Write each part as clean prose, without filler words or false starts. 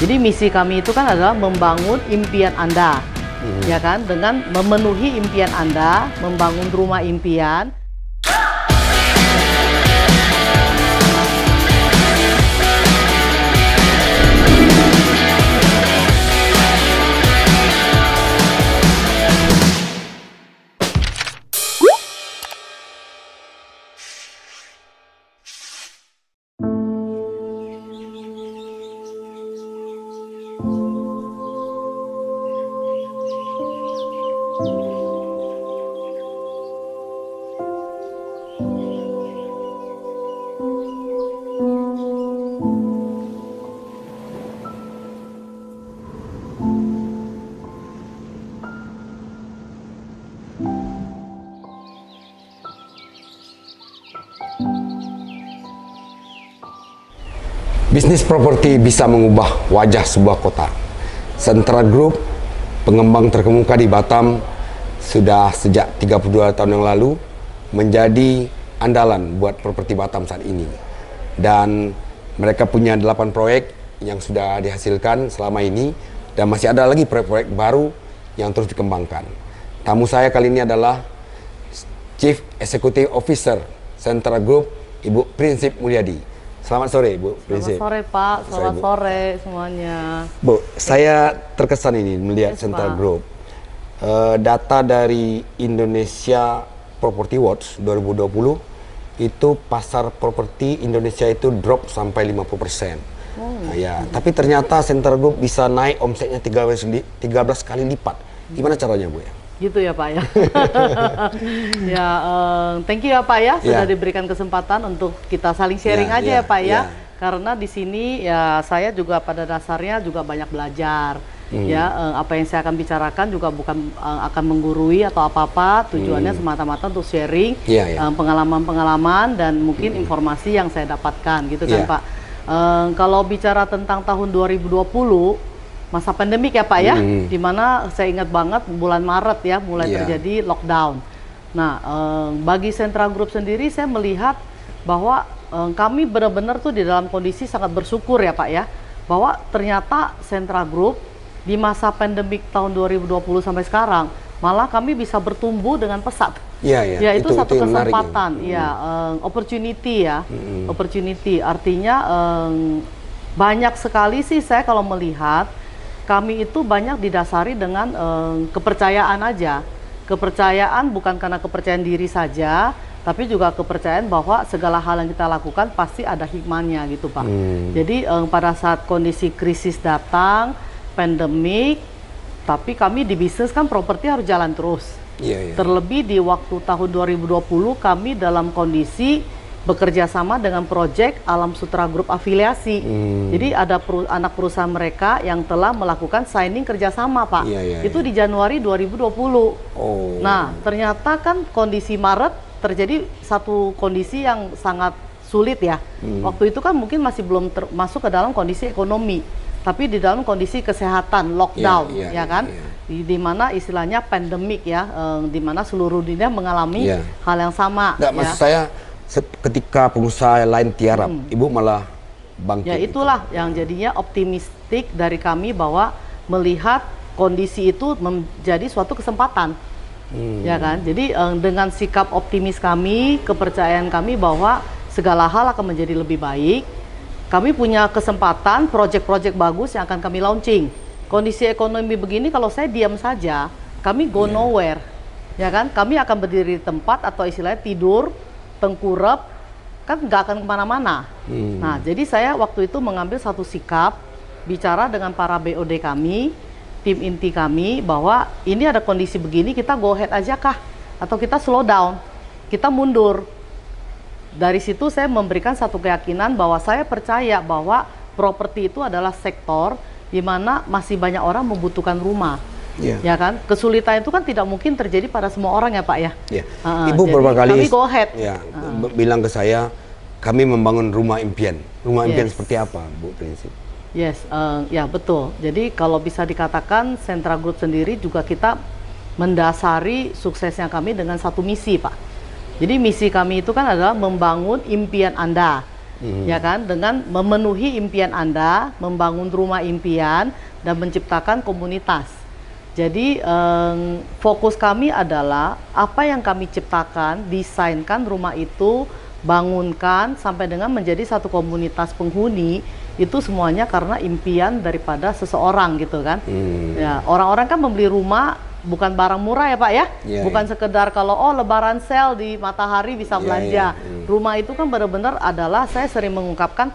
Jadi misi kami itu kan adalah membangun impian Anda, ya kan? Dengan memenuhi impian Anda, membangun rumah impian. Bisnis properti bisa mengubah wajah sebuah kota. Sentra Group, pengembang terkemuka di Batam, sudah sejak 32 tahun yang lalu menjadi andalan buat properti Batam saat ini. Dan mereka punya 8 proyek yang sudah dihasilkan selama ini, dan masih ada lagi proyek-proyek baru yang terus dikembangkan. Tamu saya kali ini adalah Chief Executive Officer Sentra Group, Ibu Prinsip Mulyadi. Selamat sore, Bu Prinsip. Selamat sore, Pak. Selamat sore semuanya. Bu, saya terkesan ini melihat Sentra Group. Data dari Indonesia Property Watch 2020, itu pasar properti Indonesia itu drop sampai 50%. Nah, ya, tapi ternyata Sentra Group bisa naik omsetnya 13 kali lipat. Gimana caranya, Bu ya? Gitu ya, Pak ya. Ya, thank you ya, Pak ya, sudah diberikan kesempatan untuk kita saling sharing aja ya, Pak ya. Karena di sini ya saya juga pada dasarnya juga banyak belajar. Ya, apa yang saya akan bicarakan juga bukan akan menggurui atau apa-apa, tujuannya semata-mata untuk sharing pengalaman-pengalaman dan mungkin informasi yang saya dapatkan gitu kan, Pak. Kalau bicara tentang tahun 2020 masa pandemik ya Pak ya, dimana saya ingat banget bulan Maret ya mulai terjadi lockdown. Nah, bagi Sentra Group sendiri saya melihat bahwa kami benar-benar tuh di dalam kondisi sangat bersyukur ya Pak ya, bahwa ternyata Sentra Group di masa pandemik tahun 2020 sampai sekarang malah kami bisa bertumbuh dengan pesat. Ya, itu satu kesempatan, opportunity ya, opportunity. Artinya banyak sekali sih saya kalau melihat kami itu banyak didasari dengan kepercayaan aja. Kepercayaan bukan karena kepercayaan diri saja, tapi juga kepercayaan bahwa segala hal yang kita lakukan pasti ada hikmahnya gitu Pak. Jadi pada saat kondisi krisis datang, pandemik, tapi kami di bisnis kan properti harus jalan terus. Terlebih di waktu tahun 2020 kami dalam kondisi bekerja sama dengan proyek Alam Sutera Group afiliasi. Jadi ada anak perusahaan mereka yang telah melakukan signing kerjasama Pak. Itu di Januari 2020. Nah, ternyata kan kondisi Maret terjadi satu kondisi yang sangat sulit ya. Waktu itu kan mungkin masih belum masuk ke dalam kondisi ekonomi, tapi di dalam kondisi kesehatan, lockdown, ya kan? Di mana istilahnya pandemik ya, di mana seluruh dunia mengalami hal yang sama. Maksud saya, ketika pengusaha lain tiarap, Ibu malah bangkit. Ya itulah yang jadinya optimistik dari kami bahwa melihat kondisi itu menjadi suatu kesempatan, ya kan? Jadi dengan sikap optimis kami, kepercayaan kami bahwa segala hal akan menjadi lebih baik, kami punya kesempatan proyek-proyek bagus yang akan kami launching. Kondisi ekonomi begini kalau saya diam saja, kami go nowhere, ya kan? Kami akan berdiri di tempat atau istilahnya tidur, tengkurap, kan nggak akan kemana-mana. Nah, jadi saya waktu itu mengambil satu sikap, bicara dengan para BOD kami, tim inti kami, bahwa ini ada kondisi begini, kita go ahead aja kah? Atau kita slow down, kita mundur. Dari situ saya memberikan satu keyakinan bahwa saya percaya bahwa properti itu adalah sektor di mana masih banyak orang membutuhkan rumah. Ya kan, kesulitan itu kan tidak mungkin terjadi pada semua orang ya Pak ya. Ibu beberapa kali kami go ahead. Bilang ke saya, kami membangun rumah impian. Rumah impian seperti apa, Bu Prinsip? Ya betul. Jadi kalau bisa dikatakan Sentra Group sendiri juga kita mendasari suksesnya kami dengan satu misi Pak. Jadi misi kami itu kan adalah membangun impian Anda ya kan, dengan memenuhi impian Anda, membangun rumah impian dan menciptakan komunitas. Jadi fokus kami adalah apa yang kami ciptakan, desainkan rumah itu, bangunkan sampai dengan menjadi satu komunitas penghuni, itu semuanya karena impian daripada seseorang gitu kan. Ya, orang-orang kan membeli rumah bukan barang murah ya Pak ya, bukan sekedar kalau lebaran sale di Matahari bisa belanja. Rumah itu kan benar-benar adalah, saya sering mengungkapkan,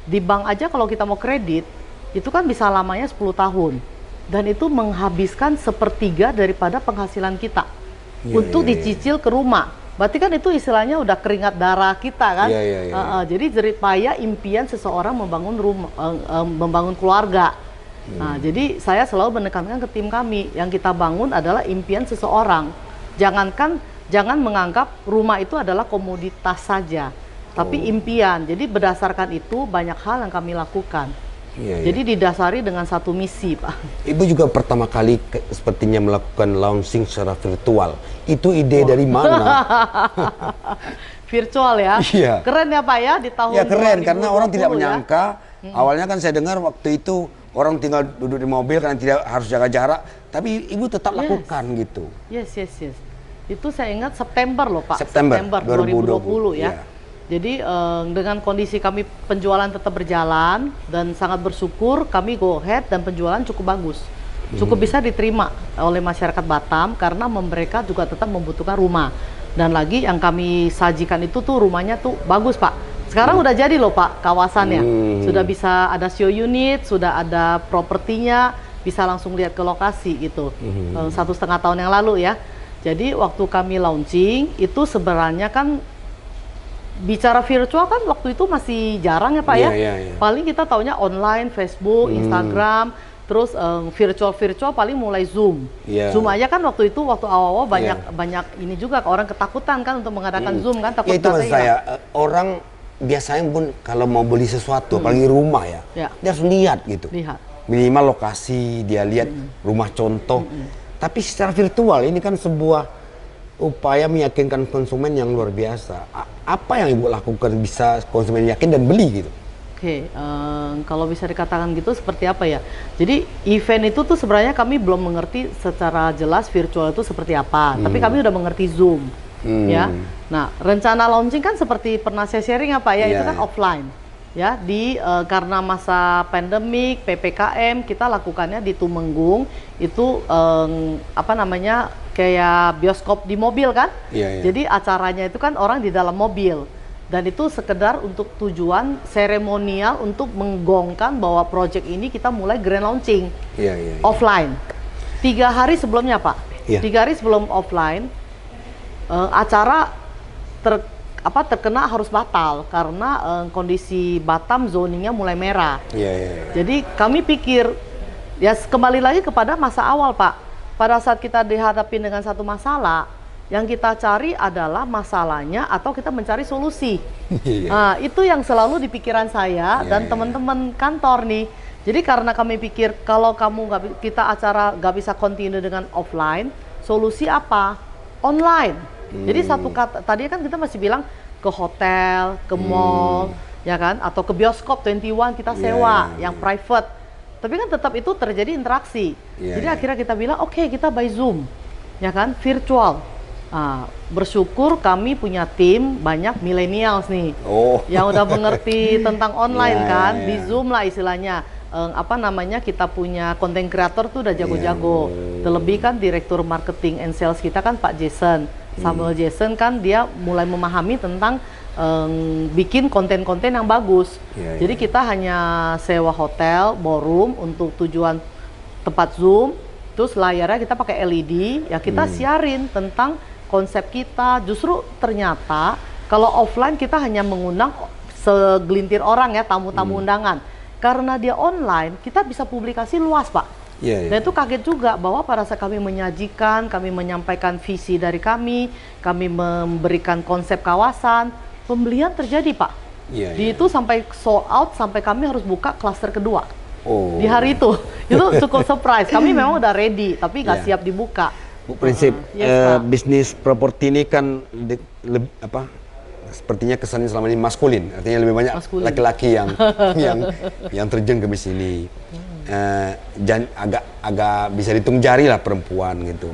di bank aja kalau kita mau kredit itu kan bisa lamanya 10 tahun dan itu menghabiskan 1/3 daripada penghasilan kita untuk dicicil ke rumah. Berarti kan itu istilahnya udah keringat darah kita kan. Jadi jerih payah impian seseorang membangun rumah, membangun keluarga. Nah, jadi saya selalu menekankan ke tim kami, yang kita bangun adalah impian seseorang. Jangan menganggap rumah itu adalah komoditas saja, tapi impian. Jadi berdasarkan itu banyak hal yang kami lakukan. Jadi didasari dengan satu misi, Pak. Ibu juga pertama kali sepertinya melakukan launching secara virtual. Itu ide dari mana? Virtual ya? Keren ya Pak ya di tahun keren, karena orang tidak menyangka. Awalnya kan saya dengar waktu itu orang tinggal duduk di mobil karena tidak harus jaga jarak, tapi ibu tetap lakukan gitu. Yes. Itu saya ingat September loh Pak. September 2020 ya. Jadi dengan kondisi kami penjualan tetap berjalan dan sangat bersyukur kami go ahead dan penjualan cukup bagus. Cukup bisa diterima oleh masyarakat Batam karena mereka juga tetap membutuhkan rumah. Dan lagi yang kami sajikan itu tuh rumahnya tuh bagus Pak. Sekarang udah jadi loh Pak kawasannya. Sudah bisa ada show unit, sudah ada propertinya, bisa langsung lihat ke lokasi gitu. 1,5 tahun yang lalu ya. Jadi waktu kami launching itu sebenarnya kan bicara virtual kan waktu itu masih jarang ya Pak ya. Paling kita taunya online, Facebook, Instagram, terus virtual paling mulai Zoom. Zoom aja kan waktu itu waktu awal-awal banyak ini juga orang ketakutan kan untuk mengadakan Zoom kan, takut itu maksud saya orang biasanya pun kalau mau beli sesuatu apalagi rumah dia harus lihat gitu. Minimal lokasi dia lihat rumah contoh. Tapi secara virtual ini kan sebuah upaya meyakinkan konsumen yang luar biasa. Apa yang ibu lakukan bisa konsumen yakin dan beli gitu? Kalau bisa dikatakan gitu seperti apa ya? Jadi event itu tuh sebenarnya kami belum mengerti secara jelas virtual itu seperti apa. Tapi kami udah mengerti Zoom, ya. Nah, rencana launching kan seperti pernah saya sharing apa ya? Itu kan offline, ya. Karena masa pandemik, PPKM, kita lakukannya di Tumenggung. Itu kayak bioskop di mobil kan? Jadi acaranya itu kan orang di dalam mobil. Dan itu sekedar untuk tujuan seremonial untuk menggongkan bahwa project ini kita mulai grand launching offline. 3 hari sebelumnya Pak, 3 hari sebelum offline acara terkena harus batal karena kondisi Batam zoningnya mulai merah. Jadi kami pikir ya kembali lagi kepada masa awal Pak. Pada saat kita dihadapi dengan satu masalah, yang kita cari adalah masalahnya atau kita mencari solusi. Nah, itu yang selalu di pikiran saya dan teman-teman kantor nih. Jadi karena kami pikir kalau kita acara nggak bisa continue dengan offline, solusi apa? Online. Jadi satu kata tadi kan kita masih bilang ke hotel, ke mall, ya kan? Atau ke bioskop 21 kita sewa yang private. Tapi kan tetap itu terjadi interaksi. Jadi akhirnya kita bilang oke, kita by Zoom, ya kan, virtual. Bersyukur kami punya tim banyak millennials nih, yang udah mengerti tentang online kan, di Zoom lah istilahnya. Kita punya content creator tuh udah jago-jago. Terlebih kan direktur marketing and sales kita kan Pak Jason, Samuel Jason kan dia mulai memahami tentang bikin konten-konten yang bagus. Jadi kita hanya sewa hotel, ballroom untuk tujuan tempat Zoom, terus layarnya kita pakai LED, ya kita siarin tentang konsep kita. Justru ternyata kalau offline kita hanya mengundang segelintir orang ya, tamu-tamu undangan. Karena dia online, kita bisa publikasi luas Pak. Dan itu kaget juga bahwa pada saat kami menyajikan, kami menyampaikan visi dari kami memberikan konsep kawasan, pembelian terjadi Pak. Di itu sampai sold out, sampai kami harus buka klaster kedua. Di hari itu cukup surprise. Kami memang udah ready, tapi nggak siap dibuka. Bu, prinsip bisnis properti ini kan sepertinya kesannya selama ini maskulin, artinya lebih banyak laki-laki yang yang terjun ke bisnis ini. Agak bisa dihitung jari lah perempuan gitu.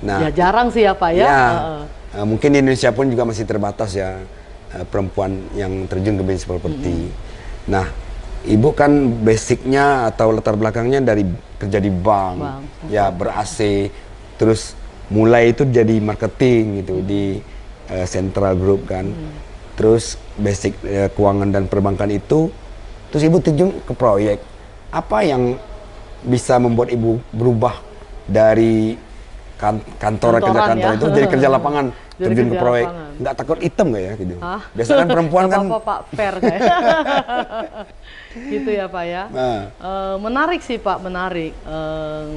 Nah, ya jarang sih ya Pak ya. Mungkin di Indonesia pun juga masih terbatas ya perempuan yang terjun ke bisnis properti. Nah, Ibu kan basicnya atau latar belakangnya dari kerja di bank. Ya ber-AC, terus mulai itu jadi marketing gitu di Central Group kan. Terus basic keuangan dan perbankan itu, terus Ibu terjun ke proyek. Apa yang bisa membuat Ibu berubah dari kerja kantor itu jadi kerja lapangan, terjun ke proyek? Nggak takut hitam nggak ya gitu? Biasanya kan perempuan kan Pak, fair kayak gitu ya Pak ya. Menarik sih Pak, menarik.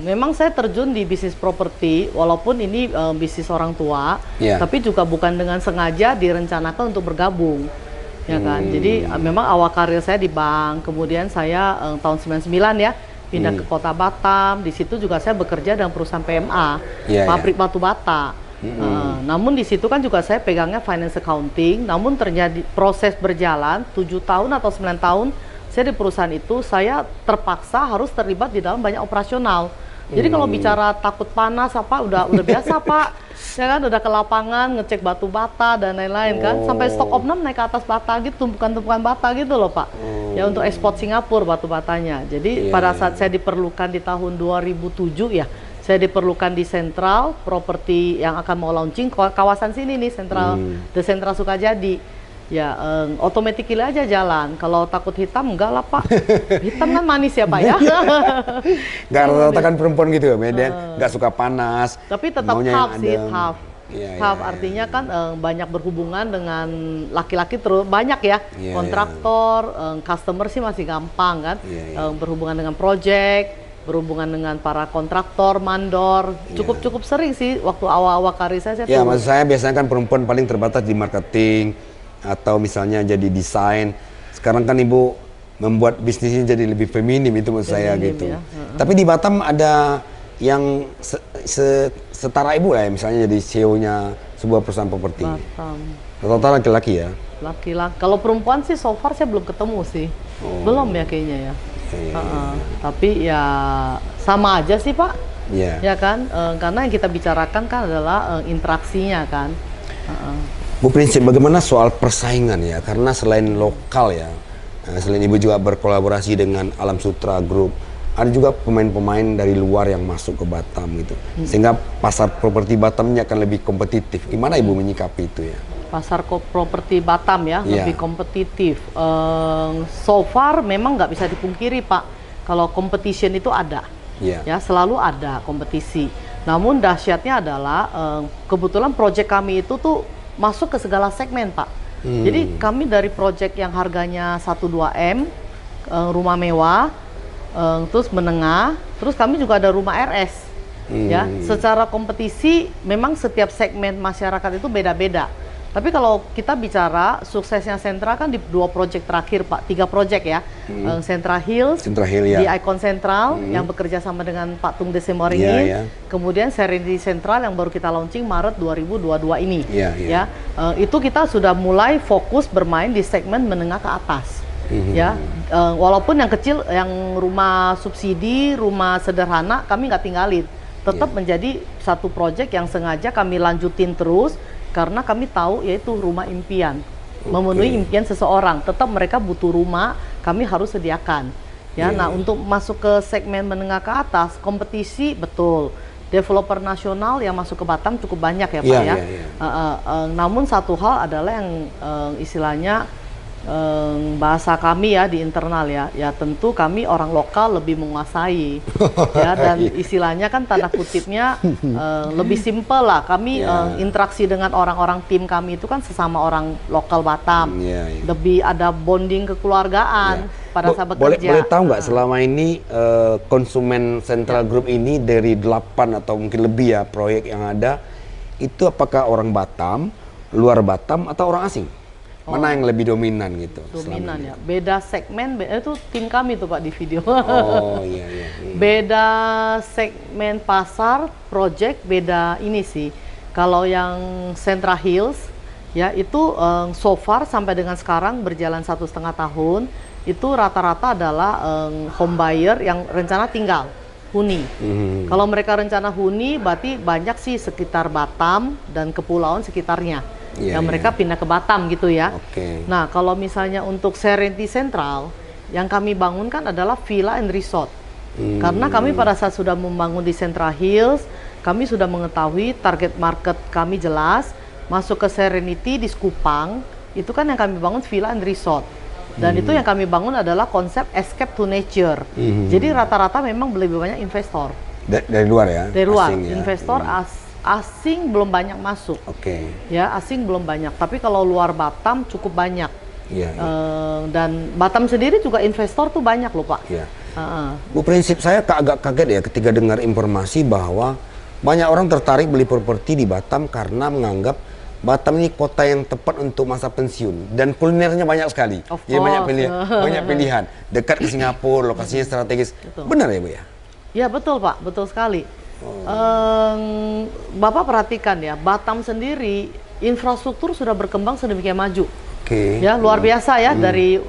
Memang saya terjun di bisnis properti, walaupun ini bisnis orang tua, tapi juga bukan dengan sengaja direncanakan untuk bergabung. Ya kan, jadi memang awal karir saya di bank, kemudian saya tahun 99 ya pindah ke kota Batam. Di situ juga saya bekerja dengan perusahaan PMA, pabrik batu bata. Namun di situ kan juga saya pegangnya finance accounting. Namun terjadi proses berjalan 7 tahun atau 9 tahun saya di perusahaan itu, saya terpaksa harus terlibat di dalam banyak operasional. Jadi kalau bicara takut panas apa udah biasa Pak. Ya kan udah ke lapangan ngecek batu bata dan lain-lain kan, sampai stok opnam naik ke atas bata gitu, tumpukan-tumpukan bata gitu loh Pak. Ya untuk ekspor Singapura batu batanya. Jadi pada saat saya diperlukan di tahun 2007 ya, saya diperlukan di Central Properti yang akan mau launching kawasan sini nih, Central The Central Sukajadi. Ya, otomatis aja jalan. Kalau takut hitam, enggak lah Pak. Hitam kan manis ya Pak ya. Nggak rata-rata kan perempuan gitu ya, media nggak suka panas. Tapi tetap half sih, half. Artinya kan banyak berhubungan dengan laki-laki terus banyak ya. Kontraktor, customer sih masih gampang kan. Berhubungan dengan project, berhubungan dengan para kontraktor, mandor, cukup sering sih waktu awal-awal karir saya. Ya, maksud saya biasanya kan perempuan paling terbatas di marketing atau misalnya jadi desain. Sekarang kan Ibu membuat bisnisnya jadi lebih feminim, itu menurut saya gitu. Ya. Tapi di Batam ada yang setara Ibu lah ya, misalnya jadi CEO-nya sebuah perusahaan properti. Rata-rata laki-laki ya? Laki-laki. Kalau perempuan sih so far saya belum ketemu sih. Belum ya kayaknya ya. Tapi ya sama aja sih Pak. Ya kan, karena yang kita bicarakan kan adalah interaksinya kan. Bu Prinsip, bagaimana soal persaingan ya? Karena selain lokal ya, selain Ibu juga berkolaborasi dengan Alam Sutra Group, ada juga pemain-pemain dari luar yang masuk ke Batam gitu. Sehingga pasar properti Batamnya akan lebih kompetitif. Gimana Ibu menyikapi itu ya? Pasar properti Batam ya, lebih kompetitif. So far memang nggak bisa dipungkiri Pak, kalau competition itu ada. Ya, selalu ada kompetisi. Namun dahsyatnya adalah kebetulan proyek kami itu tuh masuk ke segala segmen Pak. Jadi kami dari proyek yang harganya 1-2 M, rumah mewah, terus menengah, terus kami juga ada rumah RS. Ya, secara kompetisi memang setiap segmen masyarakat itu beda-beda. Tapi kalau kita bicara suksesnya Sentra kan di 2 proyek terakhir Pak, 3 proyek ya. Central Hills, di Icon Central yang bekerja sama dengan Pak Tung Desemoringin. Kemudian Serenity Central yang baru kita launching Maret 2022 ini. Itu kita sudah mulai fokus bermain di segmen menengah ke atas. Ya, walaupun yang kecil, yang rumah subsidi, rumah sederhana kami nggak tinggalin. Tetap menjadi satu proyek yang sengaja kami lanjutin terus. Karena kami tahu yaitu rumah impian, memenuhi impian seseorang. Tetap mereka butuh rumah, kami harus sediakan. Ya, nah untuk masuk ke segmen menengah ke atas, kompetisi betul. Developer nasional yang masuk ke Batam cukup banyak ya Pak ya. Namun satu hal adalah yang istilahnya bahasa kami ya di internal ya, tentu kami orang lokal lebih menguasai ya, dan istilahnya kan tanda kutipnya lebih simpel lah kami interaksi dengan orang-orang tim kami itu kan sesama orang lokal Batam, lebih ada bonding kekeluargaan pada saat bekerja. Boleh tahu nggak selama ini konsumen Central Group ini dari 8 atau mungkin lebih ya proyek yang ada itu apakah orang Batam, luar Batam atau orang asing? Mana yang lebih dominan gitu? Dominan ya. Beda segmen, itu tim kami tuh Pak di video. Iya. Beda segmen pasar, project, beda ini sih. Kalau yang Central Hills ya itu so far sampai dengan sekarang berjalan 1,5 tahun, itu rata-rata adalah home buyer yang rencana tinggal huni. Kalau mereka rencana huni, berarti banyak sih sekitar Batam dan kepulauan sekitarnya. Yang mereka pindah ke Batam gitu ya. Nah, kalau misalnya untuk Serenity Central, yang kami bangunkan adalah villa and resort. Karena kami pada saat sudah membangun di Central Hills, kami sudah mengetahui target market kami jelas. Masuk ke Serenity di Sekupang, itu kan yang kami bangun villa and resort. Dan itu yang kami bangun adalah konsep escape to nature. Jadi rata-rata memang lebih banyak investor. Dari luar ya? Dari luar, asing, ya? Investor asing belum banyak masuk. Ya, asing belum banyak. Tapi kalau luar Batam cukup banyak. Dan Batam sendiri juga investor tuh banyak loh Pak. Bu, prinsip saya agak kaget ya ketika dengar informasi bahwa banyak orang tertarik beli properti di Batam karena menganggap Batam ini kota yang tepat untuk masa pensiun dan kulinernya banyak sekali. Ya, banyak pilihan. Dekat ke Singapura, lokasinya strategis. Benar ya Bu ya? Ya betul Pak, betul sekali. Bapak perhatikan ya, Batam sendiri infrastruktur sudah berkembang sedemikian maju. Ya luar biasa ya dari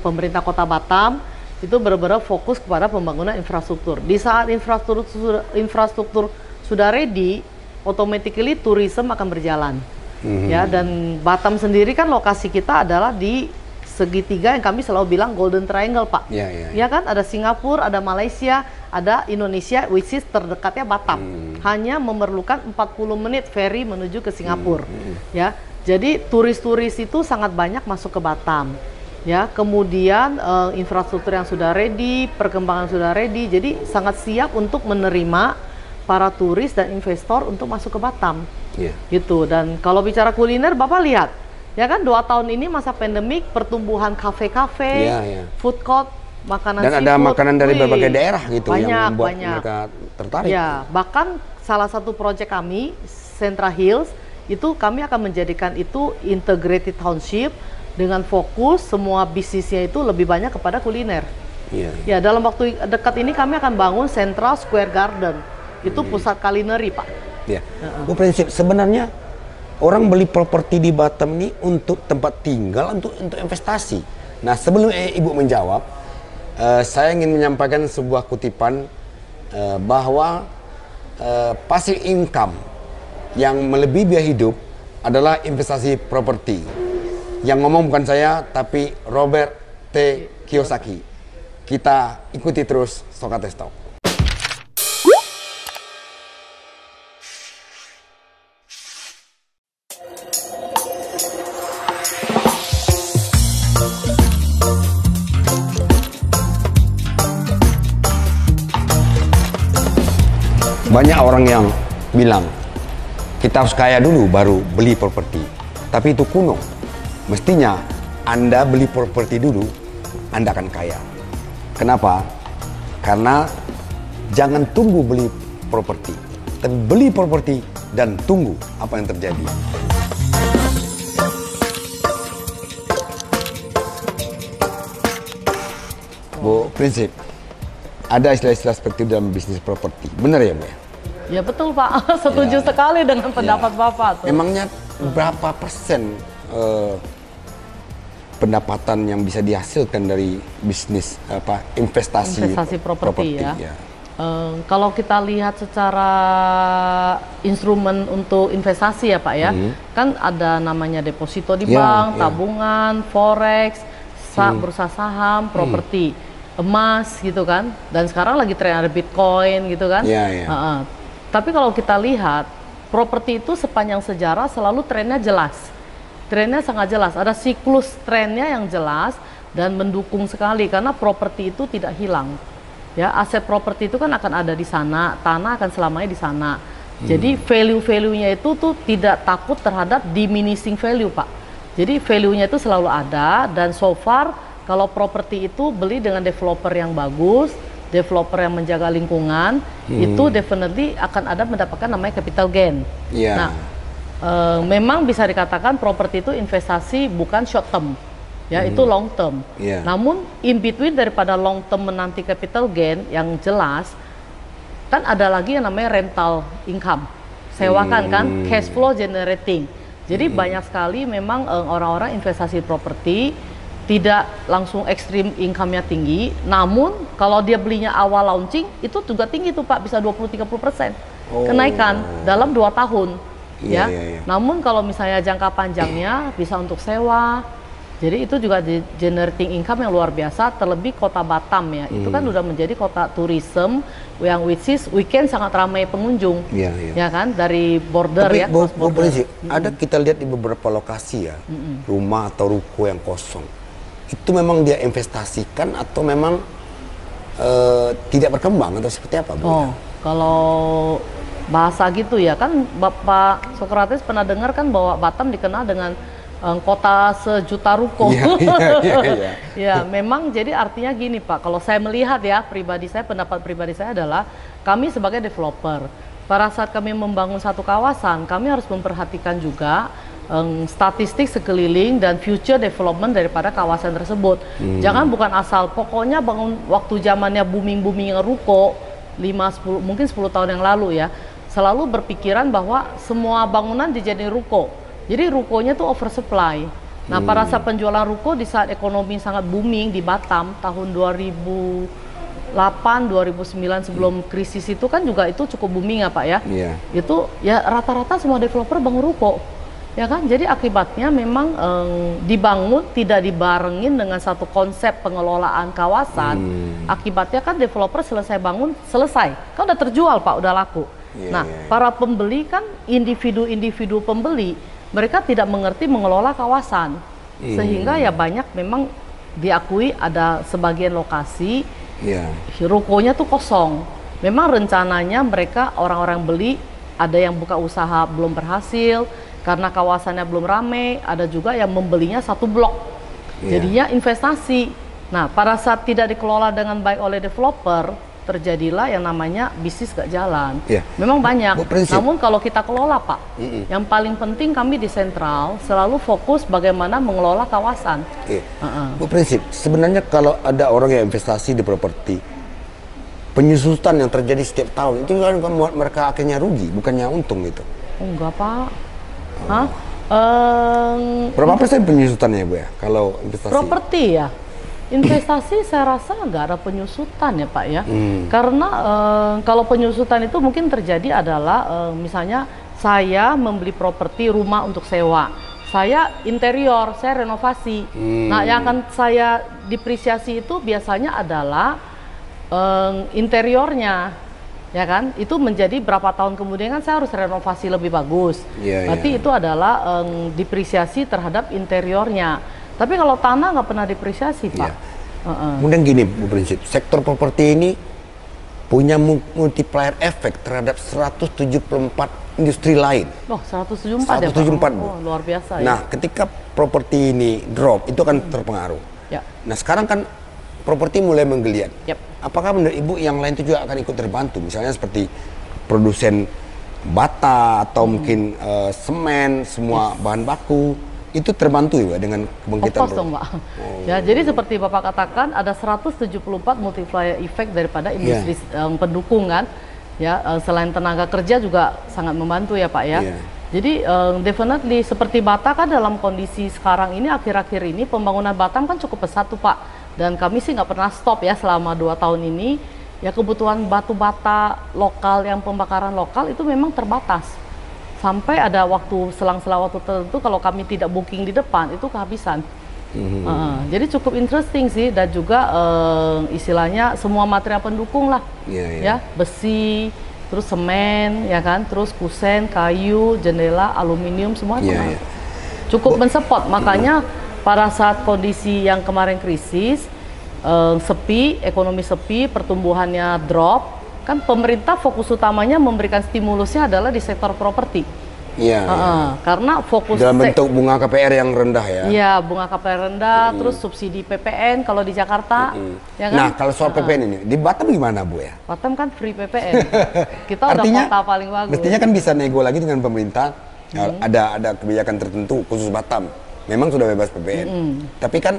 pemerintah Kota Batam itu benar-benar fokus kepada pembangunan infrastruktur. Di saat infrastruktur sudah ready, automatically tourism akan berjalan. Ya, dan Batam sendiri kan lokasi kita adalah di segitiga yang kami selalu bilang Golden Triangle Pak. Ya kan, ada Singapura, ada Malaysia, ada Indonesia, which is terdekatnya Batam. Hanya memerlukan 40 menit ferry menuju ke Singapura. Ya, jadi turis-turis itu sangat banyak masuk ke Batam. Ya, kemudian infrastruktur yang sudah ready, perkembangan sudah ready, jadi sangat siap untuk menerima para turis dan investor untuk masuk ke Batam. Gitu. Dan kalau bicara kuliner, Bapak lihat, ya kan 2 tahun ini masa pandemik, pertumbuhan kafe-kafe, food court, makanan dan seafood. ada makanan dari berbagai daerah gitu banyak, yang membuat mereka tertarik. Ya, bahkan salah satu proyek kami, Central Hills, itu kami akan menjadikan itu integrated township dengan fokus semua bisnisnya itu lebih banyak kepada kuliner. Ya, dalam waktu dekat ini kami akan bangun Central Square Garden. Itu pusat kulineri Pak. Bu, prinsip sebenarnya orang beli properti di Batam ini untuk tempat tinggal, untuk investasi. Nah, sebelum Ibu menjawab, saya ingin menyampaikan sebuah kutipan bahwa passive income yang melebihi biaya hidup adalah investasi properti. Yang ngomong bukan saya, tapi Robert T. Kiyosaki. Kita ikuti terus Socrates Talk. Banyak orang yang bilang kita harus kaya dulu baru beli properti. Tapi itu kuno. Mestinya Anda beli properti dulu, Anda akan kaya. Kenapa? Karena jangan tunggu beli properti, tapi beli properti dan tunggu apa yang terjadi. Bu, prinsip, ada istilah-istilah seperti itu dalam bisnis properti. Benar ya Bu ya? Ya betul Pak, setuju sekali dengan pendapat Bapak tuh. Emangnya berapa persen pendapatan yang bisa dihasilkan dari bisnis investasi properti ya? Kalau kita lihat secara instrumen untuk investasi ya Pak ya, kan ada namanya deposito di bank, tabungan, forex, bursa saham, properti, emas gitu kan, dan sekarang lagi tren ada Bitcoin gitu kan. Tapi kalau kita lihat, properti itu sepanjang sejarah selalu trennya jelas. Trennya sangat jelas, ada siklus trennya yang jelas dan mendukung sekali karena properti itu tidak hilang. Ya, aset properti itu kan akan ada di sana, tanah akan selamanya di sana. Jadi value-value-nya itu tuh tidak takut terhadap diminishing value, Pak. Jadi value-nya itu selalu ada dan so far kalau properti itu beli dengan developer yang bagus, developer yang menjaga lingkungan, itu definitely akan ada mendapatkan namanya capital gain. Nah, memang bisa dikatakan properti itu investasi bukan short term, ya itu long term. Namun in between daripada long term menanti capital gain yang jelas, kan ada lagi yang namanya rental income, sewakan kan, cash flow generating. Jadi banyak sekali memang orang-orang investasi properti tidak langsung ekstrim income-nya tinggi, namun kalau dia belinya awal launching itu juga tinggi tuh Pak, bisa 20-30% kenaikan dalam 2 tahun. Ya. Namun kalau misalnya jangka panjangnya bisa untuk sewa. Jadi itu juga generating income yang luar biasa, terlebih kota Batam ya. Itu kan udah menjadi kota tourism yang which is weekend sangat ramai pengunjung. Ya kan, dari border. Tapi, ya. Tapi ada kita lihat di beberapa lokasi ya, rumah atau ruko yang kosong. Itu memang dia investasikan atau memang tidak berkembang atau seperti apa? Kalau bahasa gitu ya, kan Bapak Socrates pernah dengar kan bahwa Batam dikenal dengan kota sejuta ruko. Ya, memang jadi artinya gini Pak, kalau saya melihat ya pribadi saya, pendapat pribadi saya adalah kami sebagai developer, pada saat kami membangun satu kawasan, kami harus memperhatikan juga statistik sekeliling dan future development daripada kawasan tersebut. Jangan bukan asal, pokoknya bangun waktu zamannya booming ruko 5-10 mungkin 10 tahun yang lalu ya, selalu berpikiran bahwa semua bangunan dijadiin ruko. Jadi rukonya tuh oversupply. Nah, pada saat penjualan ruko di saat ekonomi sangat booming di Batam tahun 2008, 2009 sebelum krisis itu kan juga itu cukup booming ya Pak ya. Itu ya rata-rata semua developer bangun ruko. Ya kan? Jadi akibatnya memang dibangun tidak dibarengin dengan satu konsep pengelolaan kawasan. Akibatnya kan developer selesai bangun, selesai. Kan udah terjual Pak, udah laku. Para pembeli kan individu-individu pembeli, mereka tidak mengerti mengelola kawasan, sehingga ya banyak memang diakui ada sebagian lokasi rukonya tuh kosong. Memang rencananya mereka orang-orang beli, ada yang buka usaha belum berhasil karena kawasannya belum rame, ada juga yang membelinya satu blok, jadinya investasi. Nah, pada saat tidak dikelola dengan baik oleh developer, terjadilah yang namanya bisnis gak jalan. Memang banyak. Namun kalau kita kelola Pak, yang paling penting kami di sentral selalu fokus bagaimana mengelola kawasan. Bu Prinsip, sebenarnya kalau ada orang yang investasi di properti, penyusutan yang terjadi setiap tahun itu kan membuat mereka akhirnya rugi, bukannya untung gitu. Enggak Pak. Berapa persen penyusutannya Bu ya kalau investasi? Properti ya. Investasi saya rasa nggak ada penyusutan ya Pak ya, karena kalau penyusutan itu mungkin terjadi adalah misalnya saya membeli properti rumah untuk sewa, saya interior, saya renovasi. Nah, yang akan saya depresiasi itu biasanya adalah interiornya, ya kan? Itu menjadi berapa tahun kemudian kan saya harus renovasi lebih bagus. Berarti itu adalah depresiasi terhadap interiornya. Tapi kalau tanah nggak pernah depresiasi Pak. Kemudian gini Bu Prinsip, sektor properti ini punya multiplier efek terhadap 174 industri lain. 174 ya Pak? Luar biasa ya. Nah, ketika properti ini drop, itu akan terpengaruh. Nah, sekarang kan properti mulai menggeliat. Apakah menurut Ibu yang lain itu juga akan ikut terbantu? Misalnya seperti produsen bata atau mungkin semen, semua bahan baku. Itu terbantu ya dengan kebangkitan dong Pak. Ya, jadi seperti Bapak katakan ada 174 multiplier effect daripada industri pendukung kan. Ya, selain tenaga kerja juga sangat membantu ya Pak ya. Jadi definitely seperti bata kan dalam kondisi sekarang ini akhir-akhir ini pembangunan Batam kan cukup pesat tuh Pak. Dan kami sih nggak pernah stop ya selama 2 tahun ini. Ya, kebutuhan batu bata lokal yang pembakaran lokal itu memang terbatas. Sampai ada waktu selang-selang waktu tertentu kalau kami tidak booking di depan itu kehabisan. Jadi cukup interesting sih, dan juga istilahnya semua material pendukung lah, ya besi, terus semen, ya kan, terus kusen, kayu, jendela, aluminium semua cukup mensupport. Makanya pada saat kondisi yang kemarin krisis, sepi, ekonomi sepi, pertumbuhannya drop. Kan pemerintah fokus utamanya memberikan stimulusnya adalah di sektor properti. Karena fokus dalam bentuk bunga KPR yang rendah ya. Iya, bunga KPR rendah, terus subsidi PPN kalau di Jakarta. Ya kan? Nah, kalau soal PPN ini di Batam gimana Bu ya? Batam kan free PPN. Kita artinya, udah kota paling bagus. Mestinya kan bisa nego lagi dengan pemerintah. Ada kebijakan tertentu khusus Batam. Memang sudah bebas PPN. Tapi kan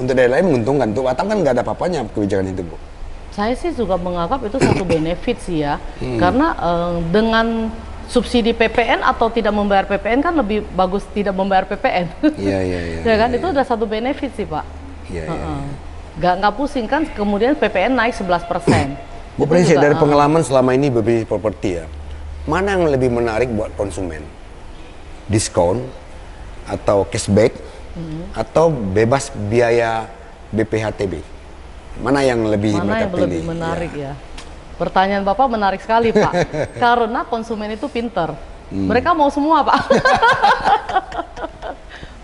untuk daerah lain menguntungkan. Untuk Batam kan nggak ada apa-apanya kebijakan itu Bu. Saya sih juga menganggap itu satu benefit sih ya, karena dengan subsidi PPN atau tidak membayar PPN kan lebih bagus tidak membayar PPN. Iya. Ya kan, itu udah satu benefit sih Pak. Iya. Nggak pusing kan, kemudian PPN naik 11%. Bu Prinsip, dari pengalaman selama ini berbisnis properti ya, mana yang lebih menarik buat konsumen? Diskon atau cashback atau bebas biaya BPHTB? Mana yang lebih mereka pilih? Lebih menarik ya? Pertanyaan Bapak menarik sekali Pak. Karena konsumen itu pinter. Mereka mau semua Pak.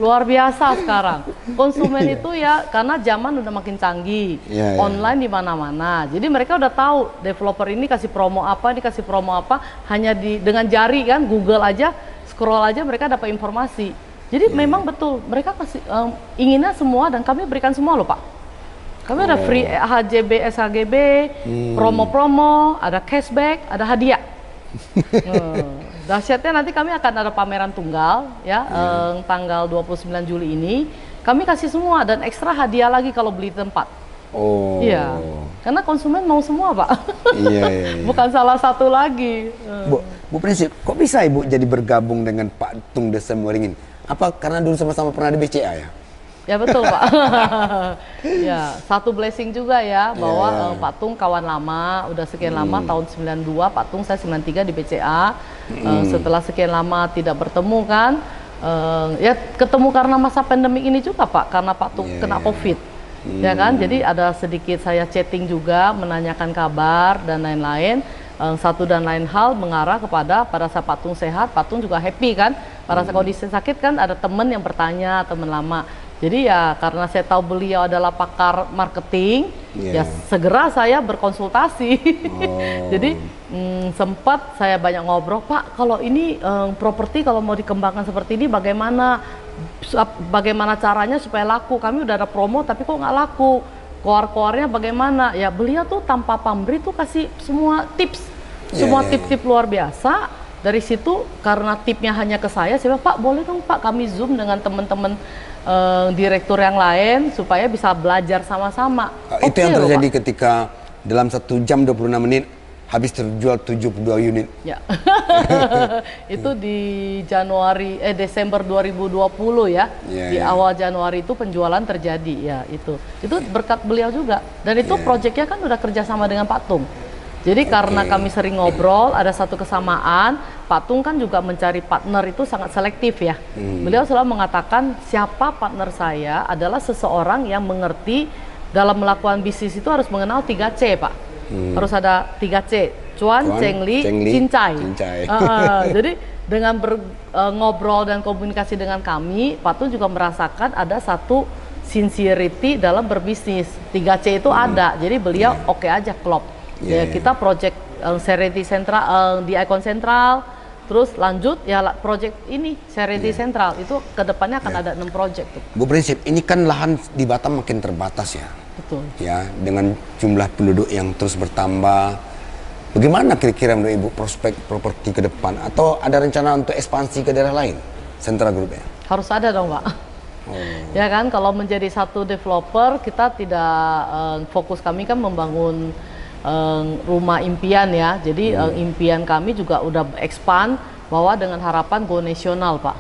Luar biasa sekarang. Konsumen itu ya, karena zaman udah makin canggih. Online di mana-mana. Jadi mereka udah tahu developer ini kasih promo apa, ini kasih promo apa. Hanya dengan jari kan, Google aja, scroll aja mereka dapat informasi. Jadi memang betul, mereka kasih inginnya semua dan kami berikan semua loh Pak. Kami ada free HJB, SHGB, promo-promo, ada cashback, ada hadiah. Dahsyatnya nanti kami akan ada pameran tunggal ya, tanggal 29 Juli ini. Kami kasih semua dan ekstra hadiah lagi kalau beli tempat. Iya, karena konsumen mau semua Pak. Iya. Bukan salah satu lagi. Bu Prinsip, kok bisa Ibu jadi bergabung dengan Pak Tung Desa Waringin? Apa karena dulu sama-sama pernah di BCA ya? Ya betul Pak. Ya, satu blessing juga ya bahwa Pak Tung kawan lama, udah sekian lama, tahun 92 Pak Tung, saya 93 di BCA. Setelah sekian lama tidak bertemu kan, ya ketemu karena masa pandemi ini juga Pak, karena Pak Tung kena COVID. Ya kan, jadi ada sedikit saya chatting juga, menanyakan kabar dan lain-lain. Satu dan lain hal mengarah kepada pada saat Pak Tung sehat, Pak Tung juga happy kan. Pada saat kondisi sakit kan ada teman yang bertanya, teman lama. Jadi ya karena saya tahu beliau adalah pakar marketing, ya segera saya berkonsultasi. Jadi sempat saya banyak ngobrol, Pak kalau ini properti kalau mau dikembangkan seperti ini bagaimana caranya supaya laku? Kami udah ada promo tapi kok nggak laku. Koar-koarnya bagaimana? Ya beliau tuh tanpa pamrih tuh kasih semua tips, semua tip-tip luar biasa. Dari situ karena tipnya hanya ke saya bilang, Pak boleh dong Pak kami zoom dengan teman-teman direktur yang lain supaya bisa belajar sama-sama. Itu yang terjadi ketika dalam 1 jam 26 menit habis terjual 72 unit. Ya. Itu di Desember 2020 ya. Di awal Januari itu penjualan terjadi ya itu. Itu berkat beliau juga. Dan itu proyeknya kan udah kerjasama dengan Pak Tung. Jadi karena kami sering ngobrol, ada satu kesamaan, Pak Tung kan juga mencari partner itu sangat selektif ya. Beliau selalu mengatakan siapa partner saya adalah seseorang yang mengerti dalam melakukan bisnis itu harus mengenal 3C Pak. Harus ada 3C, Cuan, Cengli, Cincai. Jadi dengan ngobrol dan komunikasi dengan kami, Pak Tung juga merasakan ada satu sincerity dalam berbisnis. 3C itu ada, jadi beliau oke aja klop. Ya kita project Serenity Central di Icon Central, terus lanjut ya project ini Serenity Central itu kedepannya akan ada 6 project tuh. Bu Prinsip, ini kan lahan di Batam makin terbatas ya. Betul. Ya dengan jumlah penduduk yang terus bertambah. Bagaimana kira-kira menurut Ibu prospek properti ke depan atau ada rencana untuk ekspansi ke daerah lain? Sentra Group ya? Harus ada dong Pak. Ya kan kalau menjadi satu developer kita tidak fokus kami kan membangun rumah impian ya, jadi impian kami juga udah expand bahwa dengan harapan go nasional Pak,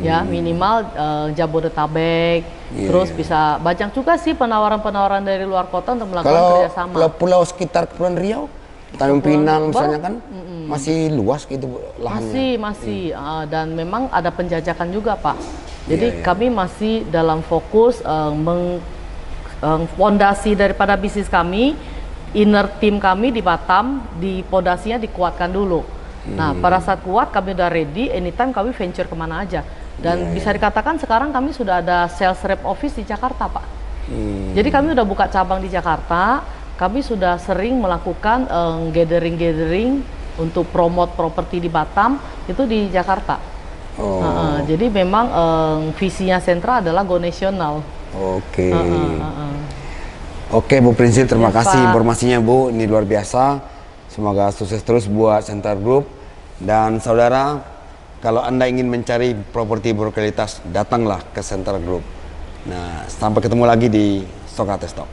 ya minimal Jabodetabek, terus bisa banyak juga sih penawaran-penawaran dari luar kota untuk melakukan kerjasama. Kalau pulau sekitar Kepulauan Riau, Tanjung Pinang misalnya kan masih luas gitu lahannya. Masih dan memang ada penjajakan juga Pak. Jadi kami masih dalam fokus fondasi daripada bisnis kami. Inner team kami di Batam, di pondasinya dikuatkan dulu. Nah, pada saat kuat kami udah ready, anytime kami venture kemana aja. Dan bisa dikatakan sekarang kami sudah ada sales rep office di Jakarta, Pak. Jadi kami udah buka cabang di Jakarta, kami sudah sering melakukan gathering untuk promote properti di Batam, itu di Jakarta. Jadi memang visinya Sentra adalah go nasional. Oke Bu Prinsip, terima kasih informasinya Bu, ini luar biasa. Semoga sukses terus buat Sentra Group. Dan saudara, kalau Anda ingin mencari properti berkualitas, datanglah ke Sentra Group. Nah, sampai ketemu lagi di Sokrates Talk.